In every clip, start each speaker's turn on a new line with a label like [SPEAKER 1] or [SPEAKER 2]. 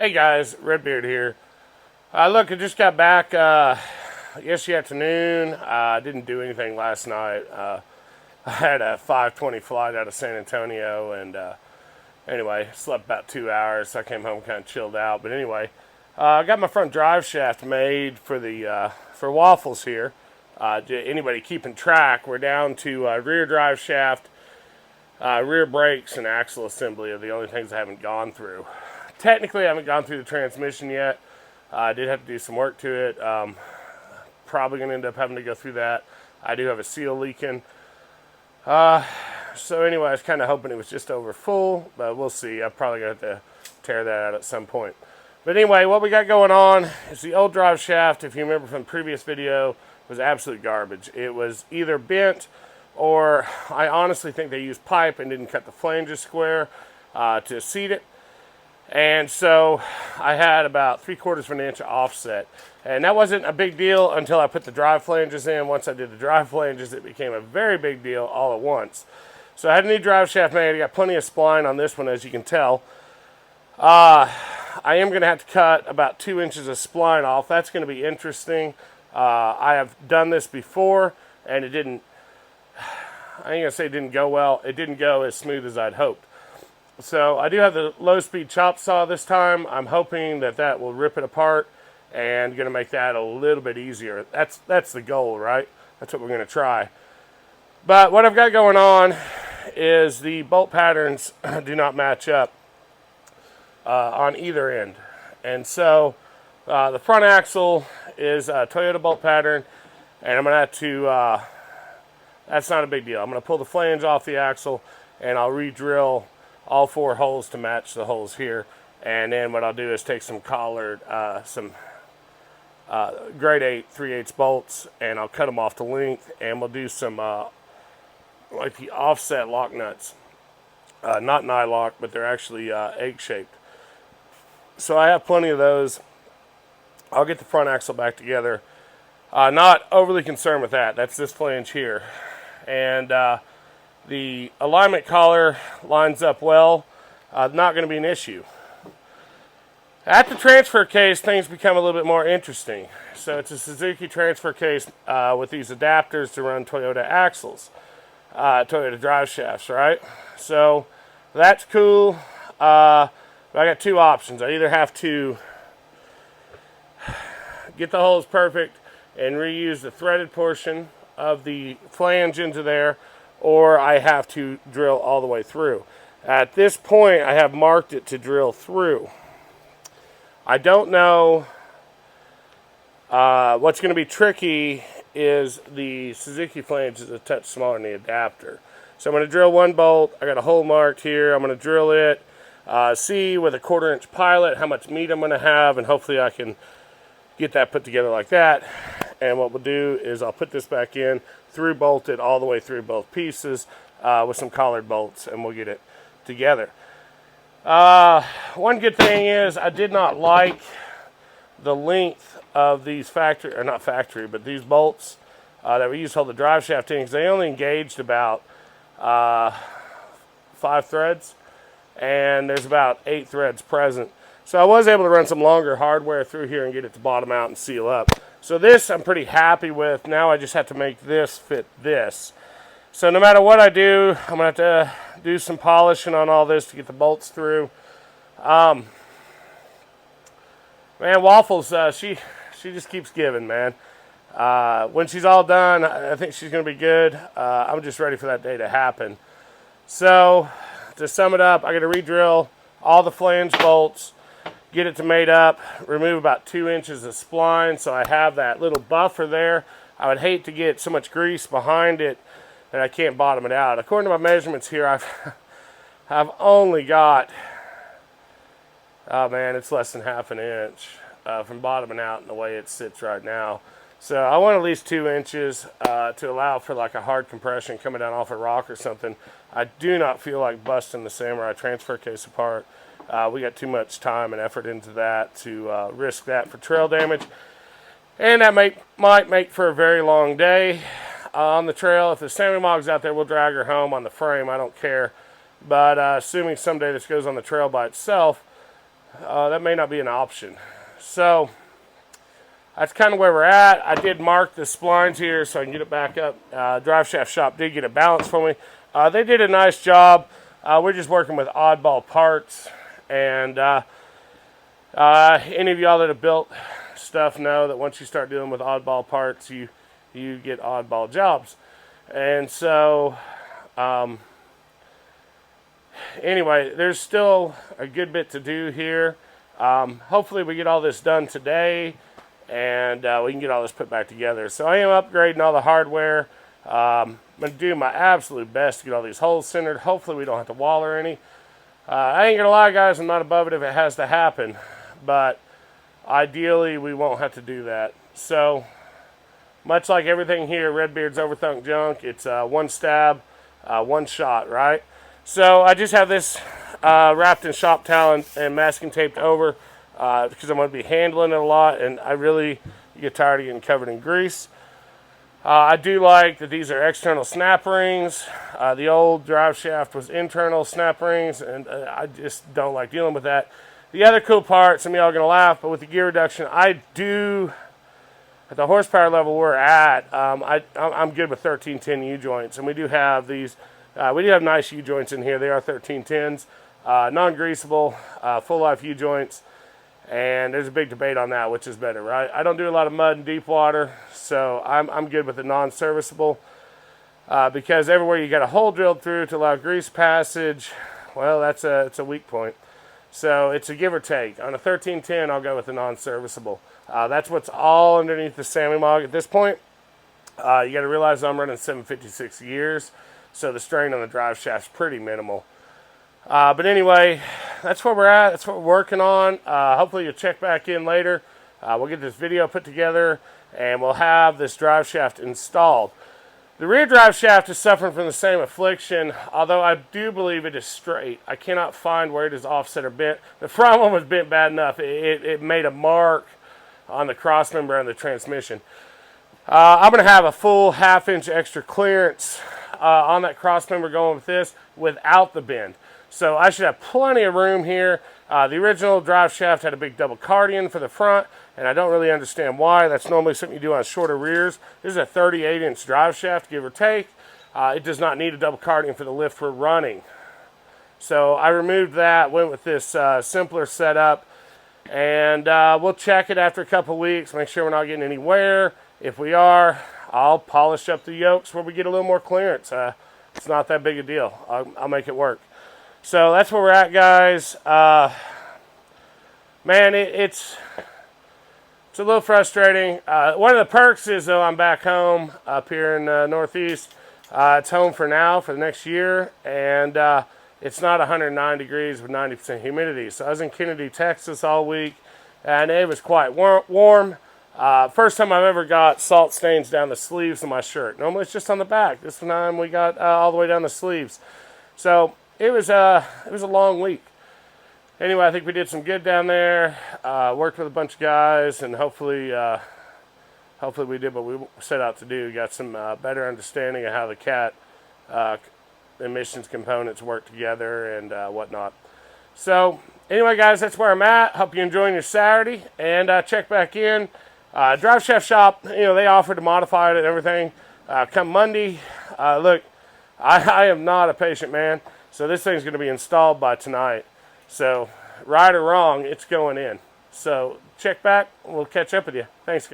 [SPEAKER 1] Hey guys, Redbeard here. Look, I just got back yesterday afternoon. I didn't do anything last night. I had a 5:20 flight out of San Antonio, and anyway, slept about 2 hours. So I came home kind of chilled out. But anyway, I got my front drive shaft made for the for Waffles here. Anybody keeping track? We're down to rear drive shaft, rear brakes, and axle assembly are the only things I haven't gone through. Technically, I haven't gone through the transmission yet. I did have to do some work to it. Probably going to end up having to go through that. I do have a seal leaking. So anyway, I was kind of hoping it was just over full, but we'll see. I'm probably going to have to tear that out at some point. But anyway, what we got going on is the old drive shaft, if you remember from the previous video, was absolute garbage. It was either bent or I honestly think they used pipe and didn't cut the flanges square to seat it. And so I had about 3/4 of an inch offset. And that wasn't a big deal until I put the drive flanges in. Once I did the drive flanges, it became a very big deal all at once. So I had a new drive shaft made. I got plenty of spline on this one, as you can tell. I am going to have to cut about 2 inches of spline off. That's going to be interesting. I have done this before, and it didn't, I ain't going to say it didn't go well. It didn't go as smooth as I'd hoped. So I do have the low-speed chop saw this time. I'm hoping that that will rip it apart and going to make that a little bit easier. That's the goal, right? That's what we're going to try. But what I've got going on is the bolt patterns do not match up on either end. And so the front axle is a Toyota bolt pattern, and I'm going to have to, that's not a big deal. I'm going to pull the flange off the axle, and I'll re-drill all 4 holes to match the holes here. And then what I'll do is take some collared, some grade 8 3/8 bolts, and I'll cut them off to length, and we'll do some like the offset lock nuts. Not nylock, but they're actually egg shaped. So I have plenty of those. I'll get the front axle back together. Not overly concerned with that. That's this flange here. And the alignment collar lines up well. Not going to be an issue. At the transfer case, things become a little bit more interesting. So it's a Suzuki transfer case with these adapters to run Toyota axles, Toyota drive shafts, right? So that's cool. But I got 2 options. I either have to get the holes perfect and reuse the threaded portion of the flange into there, or I have to drill all the way through. At this point, I have marked it to drill through. I don't know. What's going to be tricky is the Suzuki flange is a touch smaller than the adapter. So I'm going to drill 1 bolt. I got a hole marked here. I'm going to drill it, see with a 1/4 inch pilot how much meat I'm going to have, and hopefully I can get that put together like that. And what we'll do is I'll put this back in, through bolted all the way through both pieces with some collared bolts, and we'll get it together. One good thing is I did not like the length of these factory, or not factory, but these bolts that we used to hold the drive shaft in, because they only engaged about 5 threads, and there's about 8 threads present. So I was able to run some longer hardware through here and get it to bottom out and seal up. So this I'm pretty happy with. Now I just have to make this fit this. So no matter what I do, I'm going to have to do some polishing on all this to get the bolts through. Man, Waffles, she just keeps giving, man. When she's all done, I think she's going to be good. I'm just ready for that day to happen. So to sum it up, I got to re-drill all the flange bolts, get it to made up, remove about 2 inches of spline so I have that little buffer there. I would hate to get so much grease behind it that I can't bottom it out. According to my measurements here, I've only got, oh man, it's less than 1/2 inch from bottoming out in the way it sits right now. So I want at least 2 inches to allow for like a hard compression coming down off a rock or something. I do not feel like busting the Samurai transfer case apart. We got too much time and effort into that to risk that for trail damage. And that might make for a very long day on the trail. If the Sammy Mog's out there, we'll drag her home on the frame. I don't care. But assuming someday this goes on the trail by itself, that may not be an option. So that's kind of where we're at. I did mark the splines here so I can get it back up. Driveshaft shop did get it balanced for me. They did a nice job. We're just working with oddball parts. And any of y'all that have built stuff know that once you start dealing with oddball parts, you get oddball jobs. And so, anyway, there's still a good bit to do here. Hopefully we get all this done today, and we can get all this put back together. So I am upgrading all the hardware. I'm going to do my absolute best to get all these holes centered. Hopefully we don't have to waller any. I ain't going to lie, guys, I'm not above it if it has to happen. But ideally, we won't have to do that. So, much like everything here, Redbeard's Overthunk Junk, it's one stab, one shot, right? So, I just have this wrapped in shop towel and masking taped over because I'm going to be handling it a lot, and I really get tired of getting covered in grease. I do like that these are external snap rings. The old drive shaft was internal snap rings, and I just don't like dealing with that. The other cool part, some of y'all are going to laugh, but with the gear reduction, I do, at the horsepower level we're at, I'm good with 1310 U-joints, and we do have these, we do have nice U-joints in here. They are 1310s, non-greasable, full-life U-joints, and there's a big debate on that, which is better, right? I don't do a lot of mud and deep water, so I'm good with the non-serviceable, because everywhere you got a hole drilled through to allow grease passage, well, it's a weak point. So it's a give or take. On a 1310, I'll go with the non-serviceable. That's what's all underneath the Sammy Mog at this point. You got to realize I'm running 756 gears, so the strain on the drive shaft's pretty minimal. But anyway, that's where we're at. That's what we're working on. Hopefully you'll check back in later. We'll get this video put together, and we'll have this drive shaft installed. The rear drive shaft is suffering from the same affliction, although I do believe it is straight. I cannot find where it is offset or bent. The front one was bent bad enough. It made a mark on the cross member and the transmission. I'm going to have a full half-inch extra clearance on that cross member going with this without the bend. So I should have plenty of room here. The original drive shaft had a big double cardian for the front, and I don't really understand why. That's normally something you do on shorter rears. This is a 38-inch drive shaft, give or take. It does not need a double cardian for the lift we're running. So I removed that, went with this simpler setup, and we'll check it after a couple weeks, make sure we're not getting any wear. If we are, I'll polish up the yokes where we get a little more clearance. It's not that big a deal. I'll make it work. So that's where we're at, guys. Man, it's a little frustrating. One of the perks is, though, I'm back home up here in Northeast. It's home for now, for the next year, and it's not 109 degrees with 90% humidity. So I was in Kennedy, Texas all week, and it was quite warm. First time I've ever got salt stains down the sleeves of my shirt. Normally it's just on the back. This time we got all the way down the sleeves. So it was a long week. Anyway, I think we did some good down there. Worked with a bunch of guys, and hopefully we did what we set out to do. Got some better understanding of how the CAT emissions components work together and whatnot. So anyway, guys, that's where I'm at. Hope you're enjoying your Saturday, and check back in. Drive Shaft Shop, they offered to modify it and everything. Come Monday, look, I am not a patient man, so this thing's going to be installed by tonight. So, right or wrong, it's going in. So, check back. We'll catch up with you. Thanks.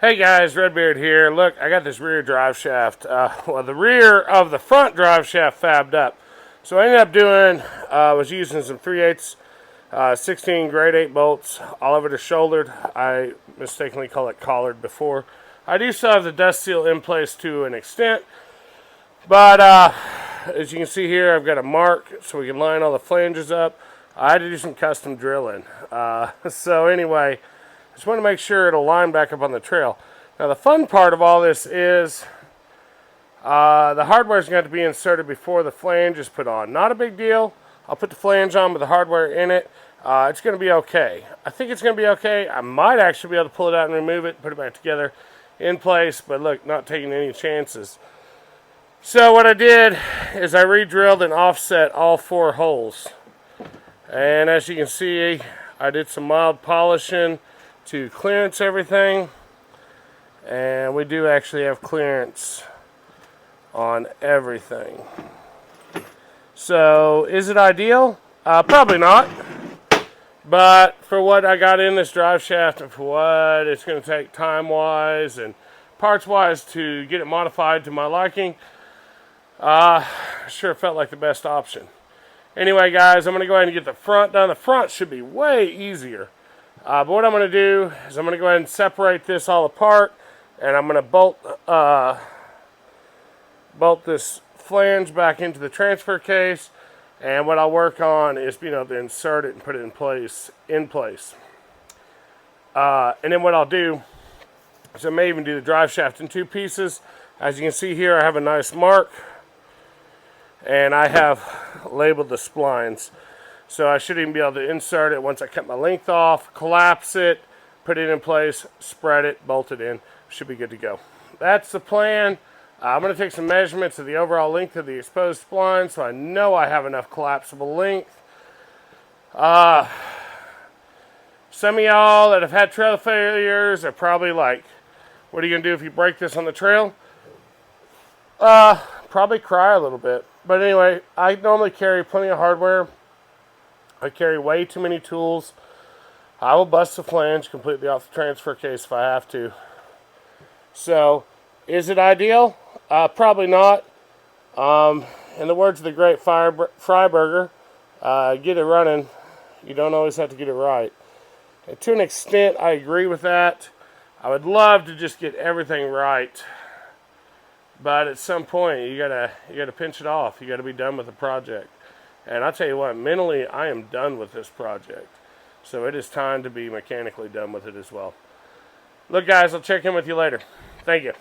[SPEAKER 1] Hey guys, Redbeard here. Look, I got this rear drive shaft. Well, the rear of the front drive shaft fabbed up. So, I ended up doing, was using some 3/8 16 grade 8 bolts all over the shoulder. I mistakenly called it collared before. I do still have the dust seal in place to an extent. But, as you can see here, I've got a mark so we can line all the flanges up. I had to do some custom drilling. So anyway, just want to make sure it'll line back up on the trail. Now the fun part of all this is the hardware is going to be inserted before the flange is put on. Not a big deal. I'll put the flange on with the hardware in it. It's going to be okay. I think it's going to be okay. I might actually be able to pull it out and remove it, put it back together in place. But look, not taking any chances. So what I did is I re-drilled and offset all 4 holes. And as you can see, I did some mild polishing to clearance everything. And we do actually have clearance on everything. So, is it ideal? Probably not. But for what I got in this drive shaft and for what it's going to take time-wise and parts-wise to get it modified to my liking, sure felt like the best option. Anyway, guys, I'm going to go ahead and get the front done. The front should be way easier. But what I'm going to do is I'm going to go ahead and separate this all apart, and I'm going to bolt this flange back into the transfer case. And what I'll work on is being able to insert it and put it in place. And then what I'll do is I may even do the drive shaft in 2 pieces. As you can see here, I have a nice mark. And I have labeled the splines. So I should even be able to insert it once I cut my length off, collapse it, put it in place, spread it, bolt it in. Should be good to go. That's the plan. I'm going to take some measurements of the overall length of the exposed spline so I know I have enough collapsible length. Some of y'all that have had trail failures are probably like, what are you going to do if you break this on the trail? Probably cry a little bit. But anyway, I normally carry plenty of hardware. I carry way too many tools. I will bust the flange completely off the transfer case if I have to. So, is it ideal? Probably not. In the words of the great Freiberger, get it running. You don't always have to get it right. And to an extent, I agree with that. I would love to just get everything right. But at some point, you gotta pinch it off. You gotta be done with the project. And I'll tell you what, mentally, I am done with this project. So it is time to be mechanically done with it as well. Look, guys, I'll check in with you later. Thank you.